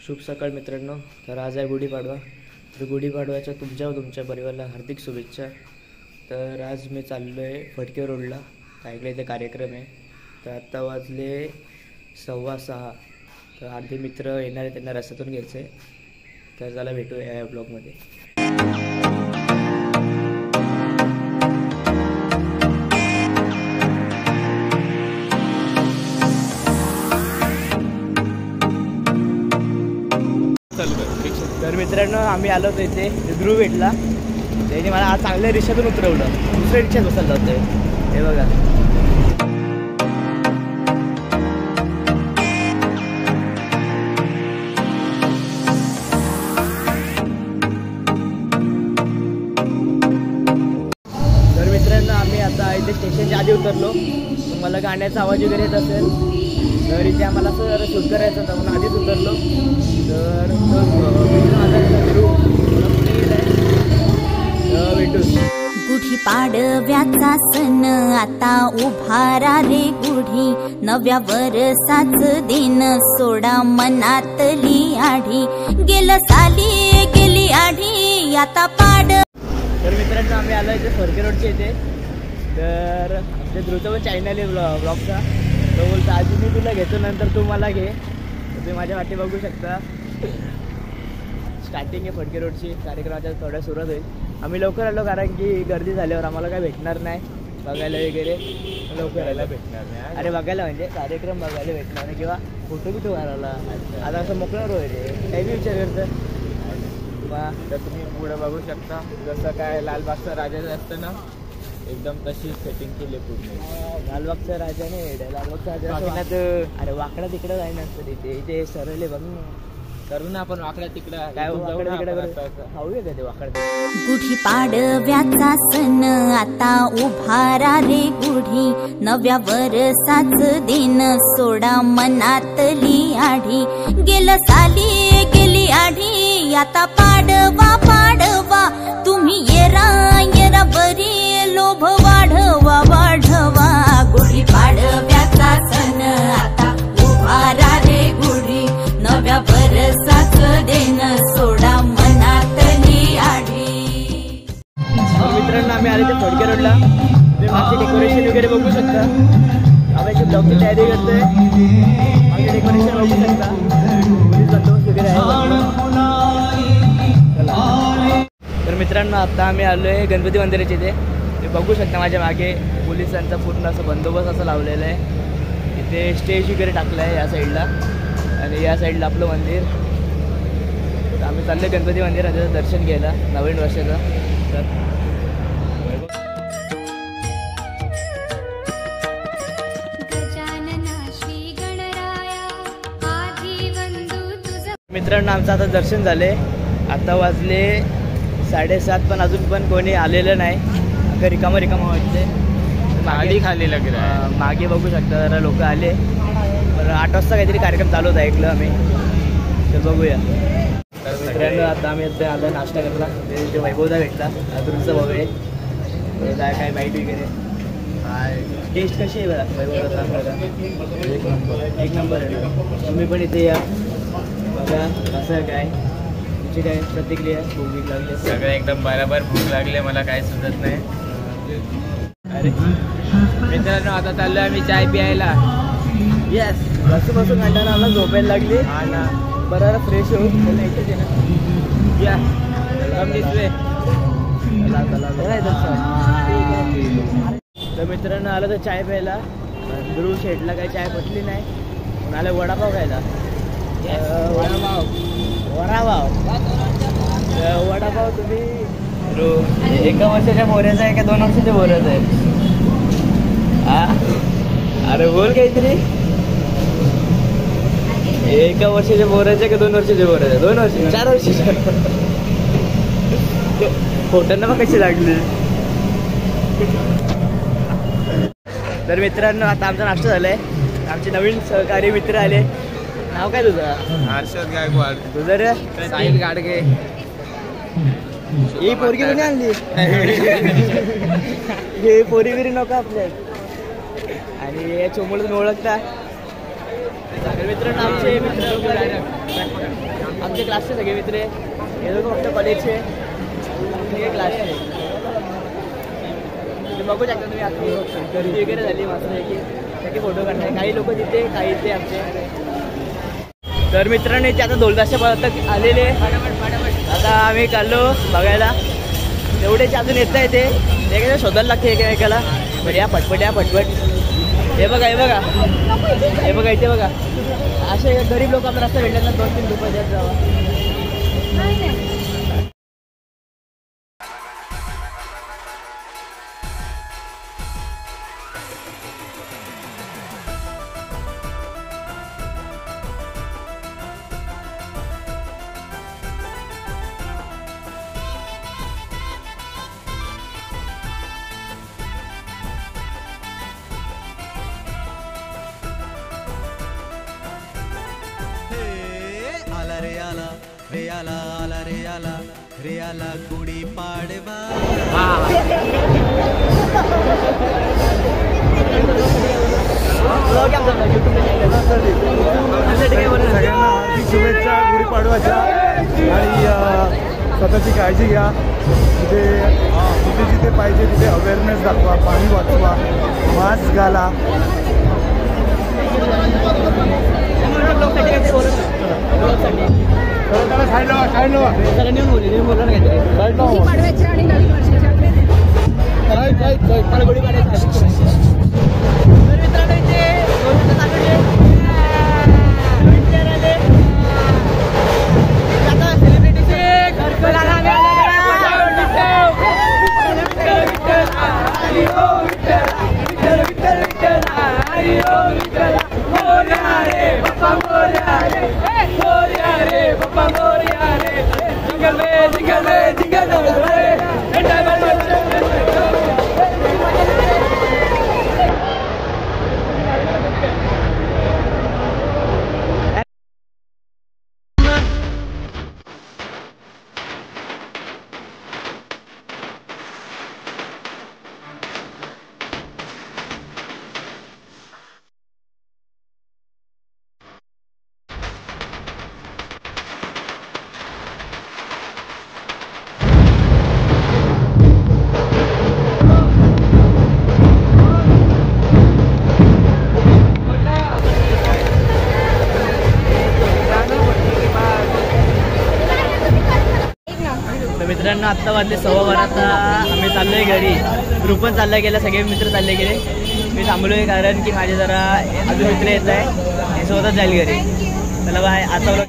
शुभ सकाळ मित्रांनो. तर आज आहे गुढीपाडवा. तर गुढीपाडव्याच्या तुमच्या परिवाराला हार्दिक शुभेच्छा. तर आज मी चाललो आहे फडके रोडला. ऐकलं इथे कार्यक्रम आहे. तर आत्ता वाजले 6:15. तर अर्धे मित्र येणार आहे, त्यांना रस्त्यातून घ्यायचं आहे. तर चला भेटूया या ब्लॉगमध्ये. तर मित्रांनो आम्ही आलो होतो इथे. ध्रुव भेटला. त्याने मला आज चांगल्या रिक्षातून उतरवलं. दुसऱ्या रिक्षात बसायला जातोय. हे बघा. तर मित्रांनो आम्ही आता इथे स्टेशनच्या आधी उतरलो. तुम्हाला गाण्याचा आवाज वगैरे येत असेल तर इथे आम्हाला असं शूट करायचं होतं म्हणून आधीच उतरलो. तर गुढी पाडव्याचा सण आता उभारा रे गुढी, नव्या वर्षाच दिन सोडा मनातली आढी, गेलं साली गेली आढी आता पाड. तर मित्रांनो आम्ही आलो इथे फडके रोडच्या इथे. तर आमच्या ध्रुवचा पण चॅनल आहे ब्लॉगचा. तो बोलतो आधी मी तुला घेतो नंतर तू मला घे. तुम्ही माझ्या वाटी बघू शकता. स्टार्टिंग आहे फडके रोडची. कार्यक्रमाच्या थोड्या सुरुवात होईल. आम्ही लवकर आलो कारण की गर्दी झाल्यावर आम्हाला काय भेटणार नाही बघायला वगैरे. लवकर यायला भेटणार नाही. अरे बघायला म्हणजे कार्यक्रम बघायला भेटणार नाही किंवा फोटो बिटो मारायला. आता असं मोकळं रोय रे. काही बी विचार करतं. तर तुम्ही पुढे बघू शकता जसं काय लालबागचा राजा असतं ना, एकदम तशी सेटिंग केली पूर्ण. लालबागचा राजा नाही. लालबागचा राजा अरे वाकडा तिकडं काय नसतं तिथे. इथे सरळ बघ करू ना आपण वाकड्या तिकडं. काय वाकडा तिकडं खाऊया का ते वाकडा. गुढी पाडव्याचा सण आता उभारा रे गुढी, नव्या वर्षाच दिन सोडा मनातली आढी, गेलं साली गेली आढी आता पाडवा पाडवा, तुम्ही येरा येरा बरी लोभ वाढवा वाढवा. गुढी पाडव्याचा सण आता उभारा रे गुढी, नव्या वर्षाच दिन सोडा मनातली आढी. मित्रांनो आम्ही आले ते फडके रोडला. तुम्ही मागचे डेकोरेशन वगैरे बघू शकता. आम्ही ब्लॉगची तयारी करतोय. मागे डेकोरेशन बघू शकता. बंदोबस्त वगैरे आहे. तर मित्रांनो आता आम्ही आलो आहे गणपती मंदिराच्या इथे. ते बघू शकता माझ्या मागे पोलिसांचा पूर्ण असं बंदोबस्त असं लावलेला आहे. इथे स्टेज वगैरे टाकलं आहे या साईडला आणि या साईडला आपलं मंदिर. तर आम्ही चाललो गणपती मंदिराचं दर्शन घ्यायला नवीन वर्षाचं. तर मित्रांनो आमचं आता दर्शन झाले. आता वाजले 7:30 पण अजून पण कोणी आलेलं नाही. अगं रिकामं वाटते. खाली खाली लागलं. मागे बघू शकता जरा लोक आले. पण 8 वाजता काहीतरी कार्यक्रम चालू होता ऐकलं आम्ही. तर बघूया. तर मित्रांनो आता आम्ही आता आलो नाश्ता करला. ते वैभवदा भेटला. तुमचं भाऊ आहे. काय माहिती वगैरे टेस्ट कशी आहे बघा वैभवदा सांग बघा. एक नंबर आहे. तुम्ही पण इथे या बघा कसं काय तुमची काय प्रतिक्रिया. भूक लागली सगळं एकदम बरोबर. भूक लागले मला काय सुचत नाही. अरे मित्रांनो आता चाललो आम्ही चाय प्यायला. येस बसून घंटाला आम्हाला झोपायला लागली. हा ना बरोबर फ्रेश होऊन या कम दिसले. तर मित्रांनो आलं तर चाय प्यायला. ध्रुव शेटला काही चाय पटली नाही म्हणून आलं वडापाव खायला. वडापाव तुम्ही 1 वर्षाच्या मोऱ्याचा आहे का 2 वर्षाच्या मोऱ्याचा आहे. हा अरे बोल काहीतरी. 1 वर्षाच्या मोऱ्याच्या का 2 वर्षाच्या मोऱ्याच्या. 2 वर्ष 4 वर्षाच्या. फोटोंना मग कशी लागली. तर मित्रांनो आता आमचा नाश्ता झालाय. आमचे नवीन सहकारी मित्र आले. नाव काय तुझं. हर्षद गायकवाड. तुझं रे साहिल गाडगे. ही पोरगी कोणी आणली. हे पोरी बिरी नको आपल्या. आणि हे चोमोळ तुम्ही ओळखता. मित्रांनो आमचे मित्र आमचे क्लासचे सगळे मित्र आहे, हे लोक फक्त कॉलेजचे सगळे क्लासचे. बघू शकता तुम्ही आपली गर्दी वगैरे झाली मस्त की फोटो काढणार. काही लोक तिथे काही इथे आमचे. तर मित्रांनो इथे आता ढोलताशा पर्यंत आलेले. आता आम्ही चाललो बघायला. तेवढेच अजून येत नाही ते काय शोधायला लागते एकेकाला. बढ्या पटपट. हे बघा इथे बघा. असे गरीब लोक आपण रस्ता भेटले ना 2-3 रुपये देत जावा. रे आला गुढी पाडवा. सगळ्यांना हार्दिक शुभेच्छा गुढीपाडव्याच्या. आणि स्वतःची काळजी घ्या. जिथे पाहिजे तिथे अवेअरनेस दाखवा, पाणी वाचवा, मास्क घाला. मित्रांनो आत्ता वाजले 12:15. आता आम्ही चाललोय घरी. ग्रुप पण चालला गेला, सगळे मित्र चालले गेले. मी थांबलोय कारण की माझे जरा अजून मित्र येत आहे, हे सोबतच जाईल घरी. चला बाय. आता